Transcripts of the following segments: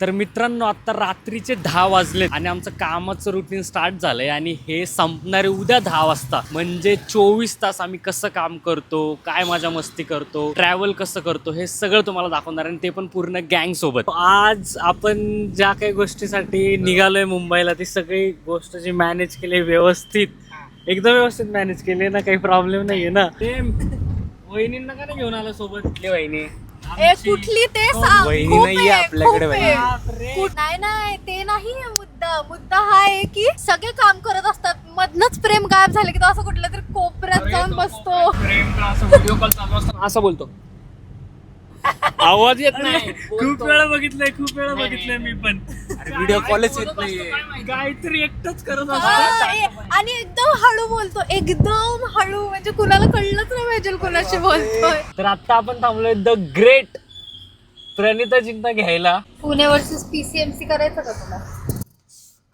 तर मित्रांनो आता रात्रीचे 10 वाजले आणि आमचं कामाचं रुटीन स्टार्ट झालंय आणि हे संपणारे उद्या 10 वाजता. म्हणजे 24 तास आम्ही कसं काम करतो, काय मजा मस्ती करतो, ट्रॅव्हल कसं करतो, हे सगळं तुम्हाला दाखवणार आणि ते पण पूर्ण गँग सोबत. आज आपण ज्या काही गोष्टीसाठी निघालोय मुंबईला ती सगळी गोष्ट जी मॅनेज केली व्यवस्थित, एकदम व्यवस्थित मॅनेज केली ना, काही प्रॉब्लेम नाहीये ना. ते वहिनींना का नाही घेऊन आलं सोबत? कुठली वहिनी? कुठली ते सांग. वहिनी नाहीये आपल्याकडे. नाही ते नाही मुद्दा हा आहे की सगळे काम करत असतात, मधनच प्रेम गायब झाले की तो असं कुठल्या तरी कोपऱ्यात जाऊन बसतो. व्हिडिओ कॉल चालू असताना असं बोलतो, आवाज येत नाही. खूप वेळा बघितलंय मी पण. व्हिडिओ कॉलच येत नाही, काहीतरी एकटंच करत असतो आणि एकदम हळू बोलतो, एकदम हळू, म्हणजे कुणाला कळलंच नाही पाहिजे कुणाशी बोलतोय. तर आता आपण थांबलोय द ग्रेट प्रणिता जिंकता घ्यायला. पुणे वर्सेस PCMC करायचं का तुला?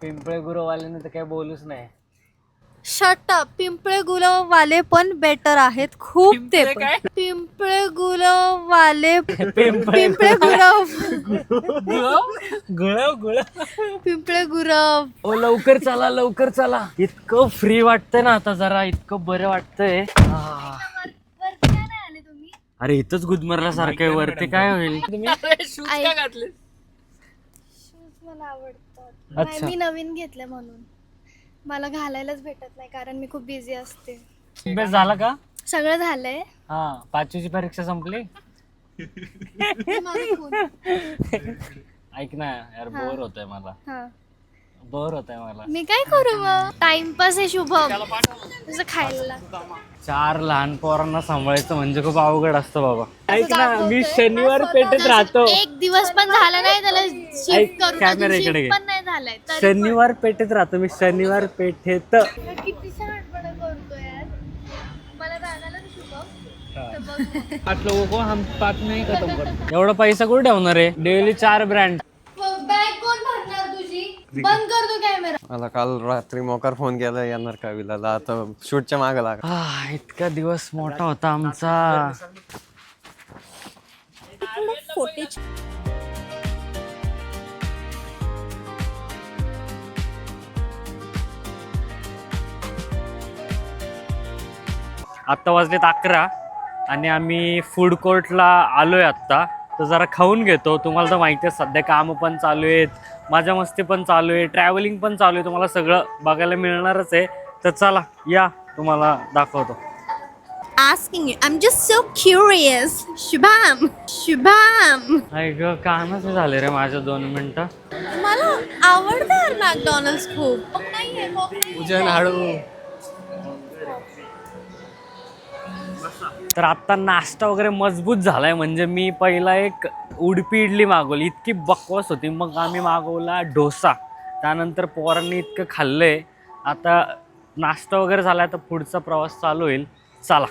पिंपळे गुरुवाल्याने तर काही बोलूच नाही. Shut up. पिंपळे गुलवाले पण बेटर आहेत खूप. ते पण पिंपळे गुलवाले पिंपळे गुरव. ओ लवकर चला. इतकं फ्री वाटतंय ना आता, जरा इतकं बरं वाटतंय. अरे इथंच गुदमरल्यासारखं आहे, वरती काय होईल? शूज मला आवडतात. अच्छा. मी नवीन घेतले म्हणून मला घालायलाच भेटत नाही, कारण मी खूप बिझी असते. अभ्यास झाला का? सगळं झालंय. हा, 5वीची परीक्षा संपली. माझा फोन. ऐक ना यार, बोर होतंय मला. मी काय करू मग? टाइमपास आहे शुभम. तुझं खायला 4 लहान पोरांना सांभाळायचं म्हणजे खूप अवघड असतं बाबा. ऐक ना, मी शनिवार पेठेत राहतो. एक दिवस पण झाला नाही त्याला शिफ्ट करून, कॅमेरा इकडे घे. पण नाही झालाय. शनिवार पेठेत राहतो मी, शनिवार पेठेत. किती शहाणपणा करतोय यार. मला रागाला शुभम. 5 लोगों को हम 5 में ही खत्म करतो. एवढा पैसा कुठे ठेवणार आहे? Daily 4 brand. बॅग कोण भरणार तुझी? बंद कर दो कॅमेरा. मला काल रात्री मोकार फोन केला येणार का विलाला, आता शूटच्या मागे लागा. इतका दिवस मोठा होता आमचा. आत्ता वाजलेत 11 आणि आम्ही फूड कोर्टला आलोय आत्ता. तर जरा खाऊन घेतो. तुम्हाला तर माहिती आहे सध्या कामं पण चालू आहेत, मजा मस्ती पण चालू आहे, ट्रॅव्हलिंग पण चालू आहे. तुम्हाला सगळं बघायला मिळणारच आहे. तर चला या, तुम्हाला दाखवतो. Asking you, I'm just so curious. Shubham. ऐक कामच झाले रे माझ्या 2 मिनिटं. मला आवडतं यार मॅकडॉनल्ड्स खूप. उजन हळू. तर आत्ता नाश्ता वगैरे मजबूत झालाय. म्हणजे मी पहिला एक उडपी इडली मागवली, इतकी बकवास होती. मग आम्ही मागवला डोसा. त्यानंतर पोरांनी इतकं खाल्लंय. आता नाश्ता वगैरे झालाय, तर पुढचा प्रवास चालू होईल. चला.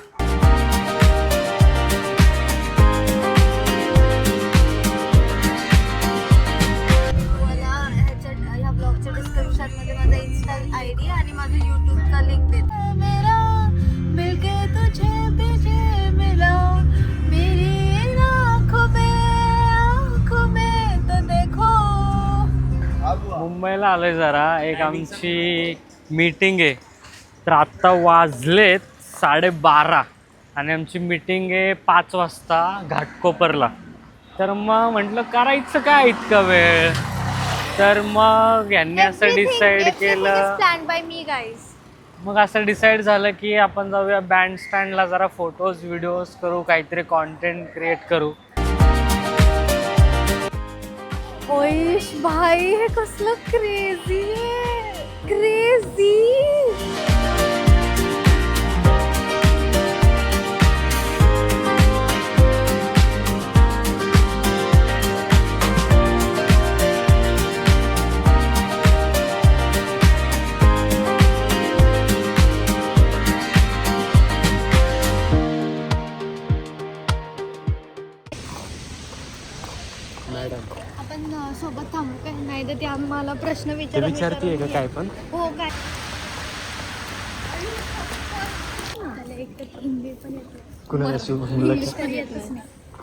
मला ह्या ब्लॉगच्या डिस्क्रिप्शन मध्ये माझा Insta ID आणि माझं YouTubeचा लिंक दे. मेरा मिलके तुझे पीछे मिला मेरी आँखों में तो देखो. मुंबईला आलोय जरा, एक आमची मीटिंग आहे. तर आत्ता वाजलेत 12:30 आणि आमची मीटिंग आहे 5 वाजता घाटकोपरला. तर मग म्हटलं करायचं काय इतका वेळ. तर मग यांनी असं डिसाईड केलं. प्लॅन बाय मी गाईज. मग असं डिसाईड झालं की आपण जाऊया बँड स्टँडला, जरा फोटोज व्हिडिओज करू, काहीतरी कॉन्टेंट क्रिएट करू. ओइश भाई, हे कसलं क्रेझी आहे, क्रेझी. आपण सोबत थांबू काय? नाही तर ते आम्हाला प्रश्न विचारते का काय पण. हो काय. एक तर हिंदी पण येते,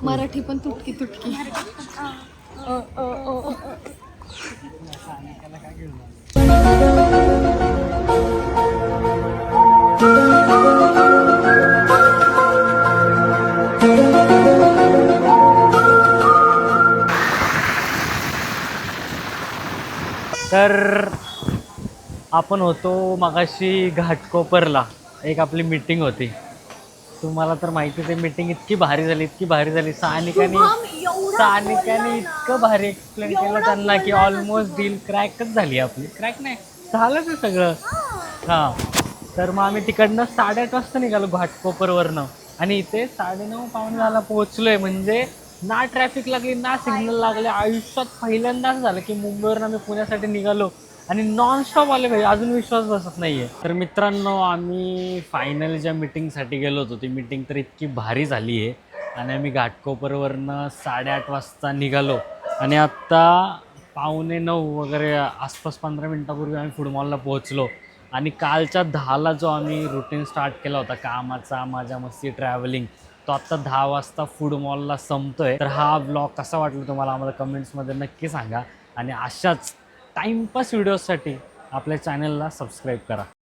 मराठी पण तुटकी तुटकी. तर आपण होतो मगाशी घाटकोपरला, एक आपली मीटिंग होती. तुम्हाला तर माहितीच आहे, मीटिंग इतकी भारी झाली. सानिकाने इतकं भारी एक्सप्लेन केलं त्यांना की ऑलमोस्ट डील क्रॅकच झाली आपली. क्रॅक नाही झालंच आहे सगळं. हां, तर मग आम्ही तिकडनं 8:30 वाजता निघालो घाटकोपरवरनं आणि इथे 9:30 पावणे 10ला पोहोचलोय. म्हणजे ना ट्रॅफिक लागली ना सिग्नल लागले. आयुष्यात पहिल्यांदाच झालं की मुंबईवरून आम्ही पुण्यासाठी निघालो आणि नॉनस्टॉप आले भाई. अजून विश्वास बसत नाही आहे. तर मित्रांनो, आम्ही फायनली ज्या मीटिंगसाठी गेलो होतो ती मीटिंग तर इतकी भारी झाली आहे आणि आम्ही घाटकोपरवरनं 8:30 वाजता निघालो आणि आत्ता 8:45 वगैरे आसपास 15 मिनटापूर्वी आम्ही फूड मॉलला पोहोचलो. आणि कालच्या 10ला जो आम्ही रुटीन स्टार्ट केला होता कामाचा, मजा मस्ती, ट्रॅव्हलिंग, तो आत्ता 10 वाजता फूड मॉलला संपतोय. तर हा ब्लॉग कसा वाटला तुम्हाला आम्हाला कमेंट्समध्ये नक्की सांगा आणि अशाच टाईमपास व्हिडिओसाठी आपल्या चॅनलला सबस्क्राईब करा.